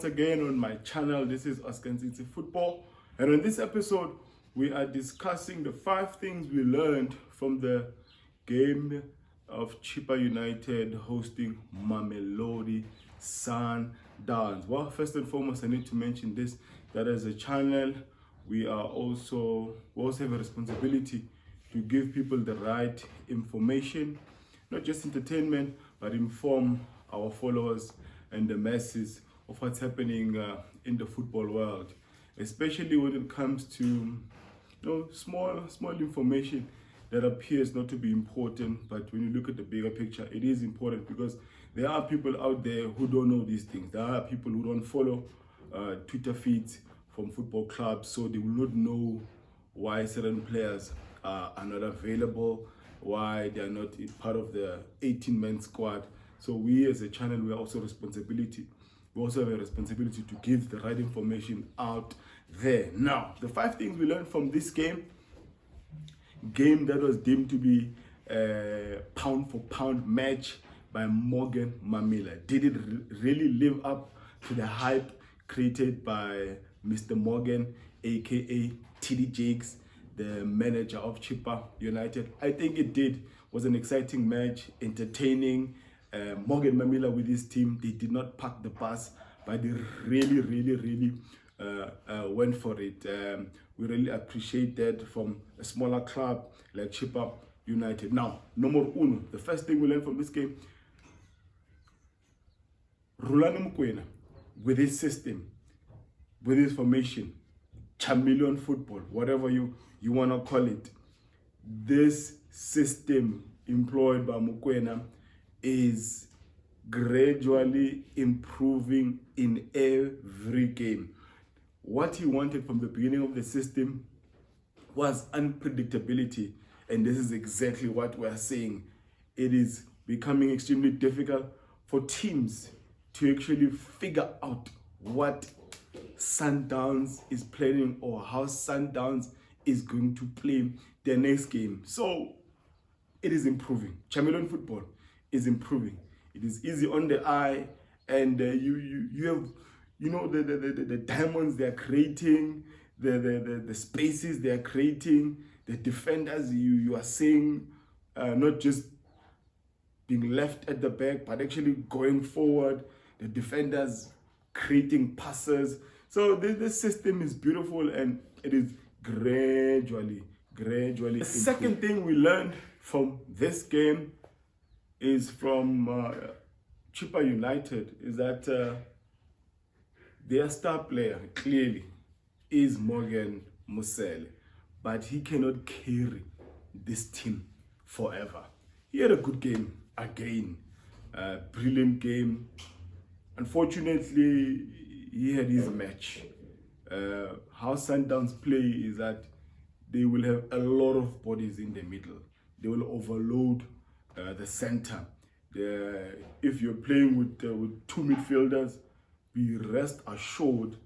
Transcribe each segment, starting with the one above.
once again on my channel. This is Oscar City Football, and in this episode we are discussing the 5 things we learned from the game of Chippa United hosting Mamelodi Sundowns. Well, first and foremost, I need to mention this, that as a channel we also have a responsibility to give people the right information, not just entertainment, but inform our followers and the masses of what's happening in the football world, especially when it comes to small information that appears not to be important, but when you look at the bigger picture, it is important, because there are people out there who don't know these things. There are people who don't follow Twitter feeds from football clubs, so they will not know why certain players are not available, why they are not part of the 18-man squad. So we as a channel, we also have a responsibility to give the right information out there. Now, the 5 things we learned from this game that was deemed to be a pound for pound match by Morgan Mamela. Did it really live up to the hype created by Mr. Morgan, aka TD Jakes, the manager of Chippa United? I think it did. It was an exciting match, entertaining. Morgan Mamela with his team, they did not park the bus, but they really went for it. We really appreciate that from a smaller club like Chippa United. Now, number uno, the first thing we learned from this game, Rulani Mokoena, with his system, with his formation, chameleon football, whatever you want to call it, this system employed by Mokoena is gradually improving in every game. What he wanted from the beginning of the system was unpredictability, and this is exactly what we're saying. It is becoming extremely difficult for teams to actually figure out what Sundowns is planning or how Sundowns is going to play their next game. So it is improving. Chameleon football is improving. It is easy on the eye, and you have the diamonds they are creating, the spaces they are creating, the defenders you are seeing not just being left at the back, but actually going forward, the defenders creating passes. So this system is beautiful, and it is gradually the second thing we learned from this game is from Chippa United, is that their star player clearly is Morgan Musele, but he cannot carry this team forever. He had a good game again, brilliant game. Unfortunately, he had his match. How Sundowns play is that they will have a lot of bodies in the middle. They will overload the center. If you're playing with 2 midfielders, be rest assured,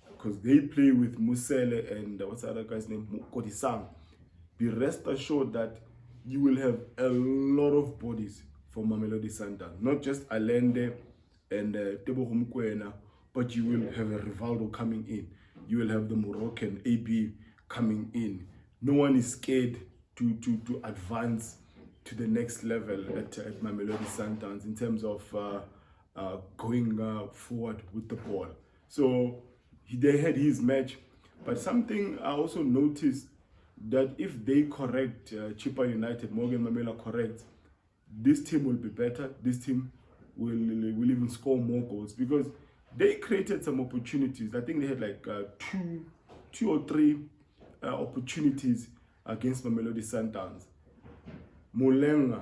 because they play with Musele and what's the other guy's name, Kodisang. Be rest assured that you will have a lot of bodies for Mamelodi Sundowns, not just Allende and Tebogo Mokoena, but you will have a Rivaldo coming in. You will have the Moroccan AB coming in. No one is scared to advance to the next level at Mamelodi Sundowns in terms of going forward with the ball. So they had his match, but something I also noticed, that if they correct Chippa United, Morgan Mamela corrects, this team will be better. This team will even score more goals, because they created some opportunities. I think they had like two or three opportunities against Mamelodi Sundowns. Molenga,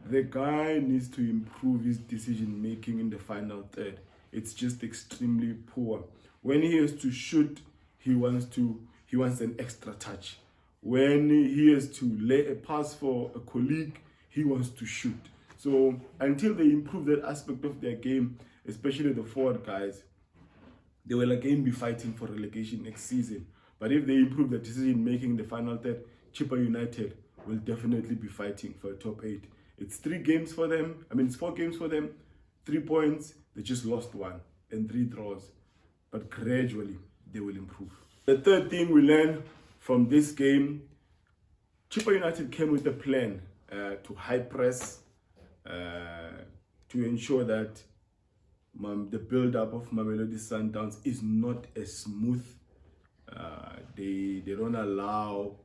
the guy needs to improve his decision making in the final third. It's just extremely poor. When he has to shoot, he wants an extra touch. When he has to lay a pass for a colleague, he wants to shoot. So until they improve that aspect of their game, especially the forward guys, they will again be fighting for relegation next season. But if they improve the decision making in the final third, Chippa United will definitely be fighting for a top 8. It's 3 games for them. It's 4 games for them, 3 points. They just lost 1. and 3 draws, but gradually they will improve. The third thing we learned from this game, Chippa United came with a plan to high press, to ensure that the build-up of Mamelodi Sundowns is not as smooth. They don't allow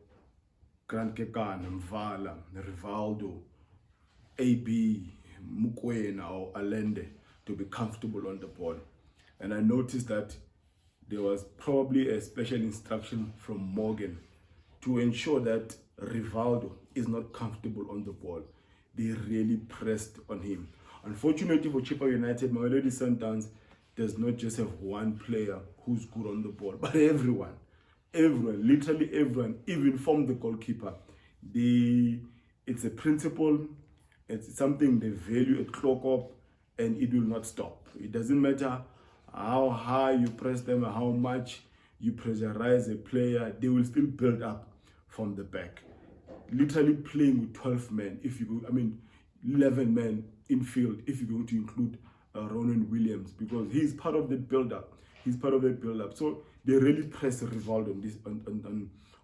Grant Kekana, Mvala, Rivaldo, AB, Mukwena or Allende to be comfortable on the ball. And I noticed that there was probably a special instruction from Morgan to ensure that Rivaldo is not comfortable on the ball. They really pressed on him. Unfortunately for Chippa United, Mamelodi Sundowns does not just have one player who's good on the ball, but everyone, literally everyone, even from the goalkeeper. It's a principle, it's something they value at clock up, and it will not stop. It doesn't matter how high you press them, how much you pressurize a player, they will still build up from the back. Literally playing with 12 men, 11 men in field, if you're going to include Ronan Williams, because he's part of the build-up. So they really pressed Rivaldo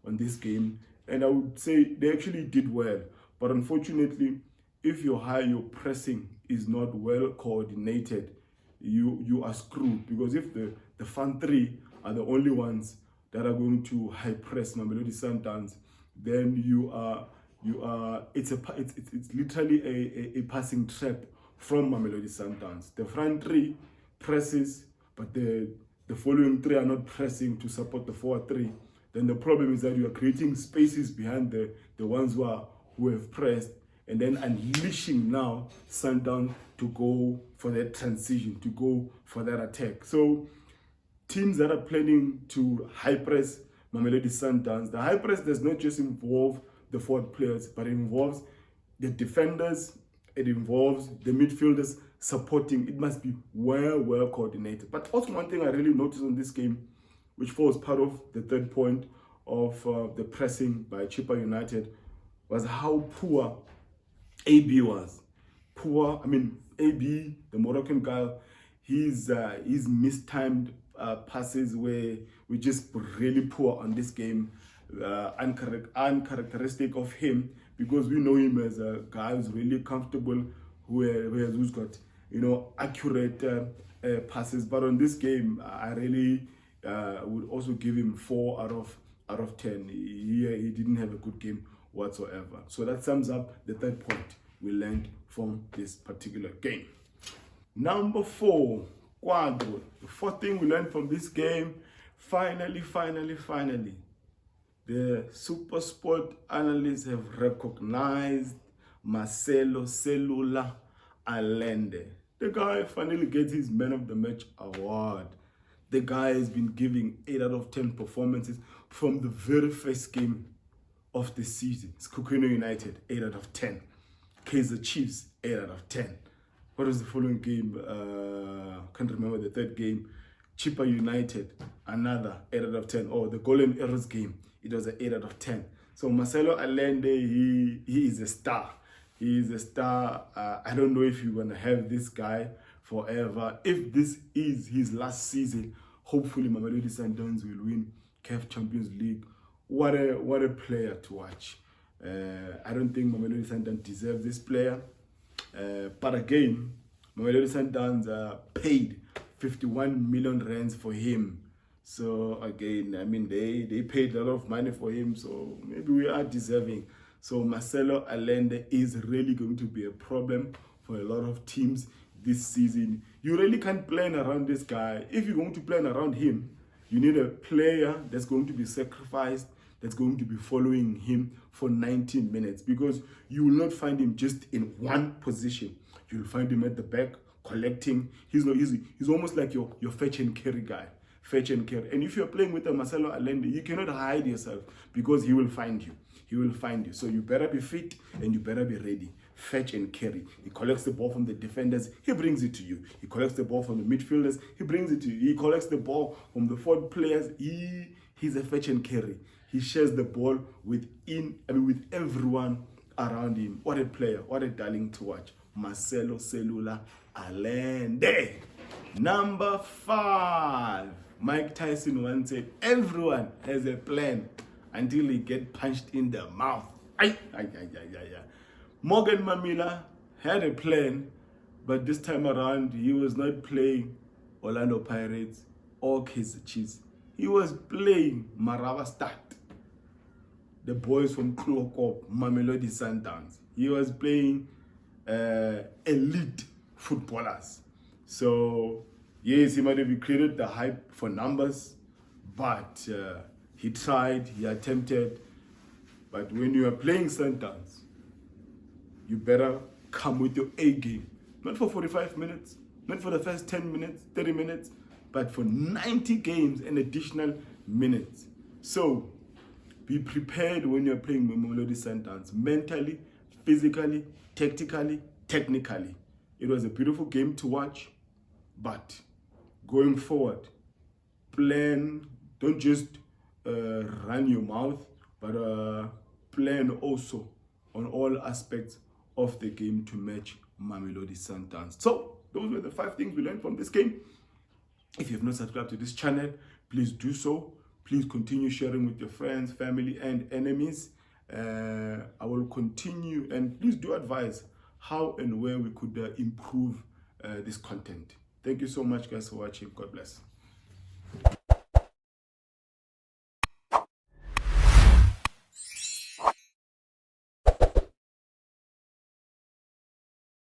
on this game, and I would say they actually did well. But unfortunately, if your pressing is not well coordinated, you are screwed, because if the front three are the only ones that are going to high press Mamelodi Sundowns, then it's literally a passing trap from Mamelodi Sundowns. The front three presses, but the following three are not pressing to support the forward three. Then the problem is that you are creating spaces behind the ones who have pressed, and then unleashing now Sundown to go for that transition, to go for that attack. So teams that are planning to high press Mamelodi Sundowns, the high press does not just involve the forward players, but it involves the defenders, it involves the midfielders supporting. It must be well coordinated. But also one thing I really noticed on this game, which forms part of the third point of the pressing by Chippa United, was how poor AB was. AB, the Moroccan guy, his mistimed passes were just really poor on this game, uncharacteristic of him, because we know him as a guy who's really comfortable, who's got accurate passes. But on this game, I really would also give him 4 out of 10. He didn't have a good game whatsoever. So that sums up the third point we learned from this particular game. Number 4, Quadro. The fourth thing we learned from this game, finally, the Super Sport analysts have recognized Marcelo Allende. The guy finally gets his Man of the Match award. The guy has been giving 8 out of 10 performances from the very first game of the season. It's Chippa United, 8 out of 10. Kaizer Chiefs, 8 out of 10. What was the following game? Can't remember the third game. Chippa United, another 8 out of 10. Oh, the Golden Arrows game, it was an 8 out of 10. So Marcelo Allende, he is a star. He is a star. I don't know if you're going to have this guy forever. If this is his last season, hopefully Mamelodi Sundowns will win CAF Champions League. What a player to watch. I don't think Mamelodi Sundowns deserves this player. But again, Mamelodi Sundowns paid 51 million rands for him. So again, they paid a lot of money for him, so maybe we are deserving. So Marcelo Allende is really going to be a problem for a lot of teams this season. You really can't plan around this guy. If you're going to plan around him, you need a player that's going to be sacrificed, that's going to be following him for 19 minutes, because you will not find him just in one position. You'll find him at the back collecting. He's almost like your fetch and carry guy. Fetch and carry. And if you're playing with a Marcelo Allende, you cannot hide yourself, because he will find you. He will find you. So you better be fit and you better be ready. Fetch and carry. He collects the ball from the defenders, he brings it to you. He collects the ball from the midfielders, he brings it to you. He collects the ball from the forward players. He's a fetch and carry. He shares the ball with everyone around him. What a player, what a darling to watch. Marcelo Allende. Number 5, Mike Tyson once said, everyone has a plan until they get punched in the mouth. Morgan Mamila had a plan, but this time around he was not playing Orlando Pirates or Kaizer Chiefs. He was playing Marava Start, the boys from Klokop, Mamelodi Sundowns. He was playing elite footballers. So yes, he might have created the hype for numbers, but he tried, he attempted. But when you are playing Sundowns, you better come with your A game. Not for 45 minutes, not for the first 10 minutes, 30 minutes, but for 90 games and additional minutes. So be prepared when you're playing Mamelodi Sundowns, mentally, physically, tactically, technically. It was a beautiful game to watch, but going forward, plan, don't just run your mouth, but plan also on all aspects of the game to match Mamelodi Sundowns. So those were the 5 things we learned from this game. If you have not subscribed to this channel, please do so. Please continue sharing with your friends, family, and enemies. I will continue, and please do advise how and where we could improve this content. Thank you so much, guys, for watching. God bless.